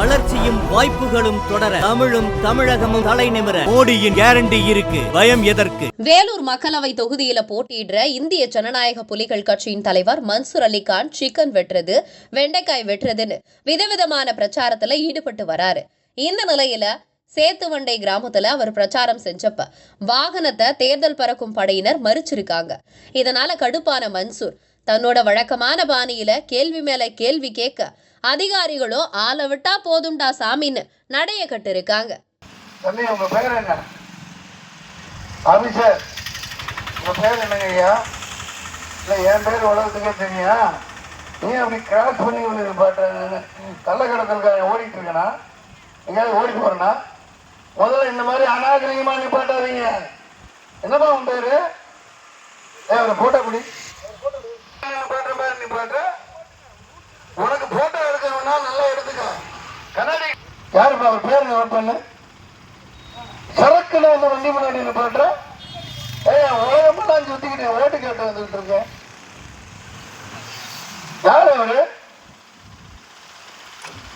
வளர்ச்சியும் வாய்ப்புகளும் தொடர தமிழும் தமிழகமும் தலை நிமிர மோடியின் கேரண்டி இருக்கு, பயம் எதற்கு? வேலூர் மக்களவை தொகுதியில போட்டியிடுற இந்திய ஜனநாயக புலிகள் கட்சியின் தலைவர் மன்சூர் அலிகான் சிக்கன் வெட்டுறது, வெண்டைக்காய் வெட்டுறதுன்னு விதவிதமான பிரச்சாரத்துல ஈடுபட்டு வராரு. இந்த நிலையில சேத்துவண்டை கிராமத்துல அவர் பிரச்சாரம் செஞ்சப்ப வாகனத்தை தேர்தல் பறக்கும் படையினர் மறிச்சிருக்காங்க. இதனால கடுப்பான மன்சூர் தன்னோட வழக்கமான பாணியில கேள்வி மேல கேள்வி கேட்க அதிகாரிகளும் ஆளை விட்டா போதுண்டா சாமின்னு நடைய கட்டிருக்காங்க. முதல்ல இந்த மாதிரி அநாகரிகமா நிப்பாட்டாதீங்க. என்னப்பா உன் பேரு? போட்டோ பிடி. உனக்கு போட்டோ எடுக்கணும்னா நல்லா எடுத்துக்க. கண்ணாடி யாருப்பா அவர் பேரு நோட் பண்ணு. சரக்குல வந்து வண்டி முன்னாடி நிப்பாட்டுற. உலகமெல்லாம் சுத்திக்கிட்டு ஓட்டு கேட்டு வந்துட்டு இருக்கேன். யாரு அவரு?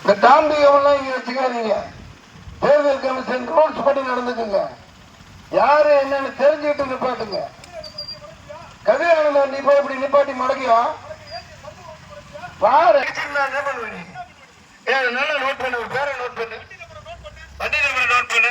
இந்த டாம்பிகமெல்லாம் இங்க வச்சுக்காதீங்க. தேர்தல் கமிஷன் ரூல்ஸ் படி நடந்துக்குங்க. யாரு என்னன்னு தெரிஞ்சுக்கிட்டு நிப்பாட்டுங்க. கதிரானந்த நீ இப்படி நிப்பாட்டி முடக்கியா பாரு. என்ன பண்ணுவீங்க? நல்லா நோட் பண்ணு, பேரை நோட் பண்ணு, வண்டி நம்பரை நோட் பண்ணு.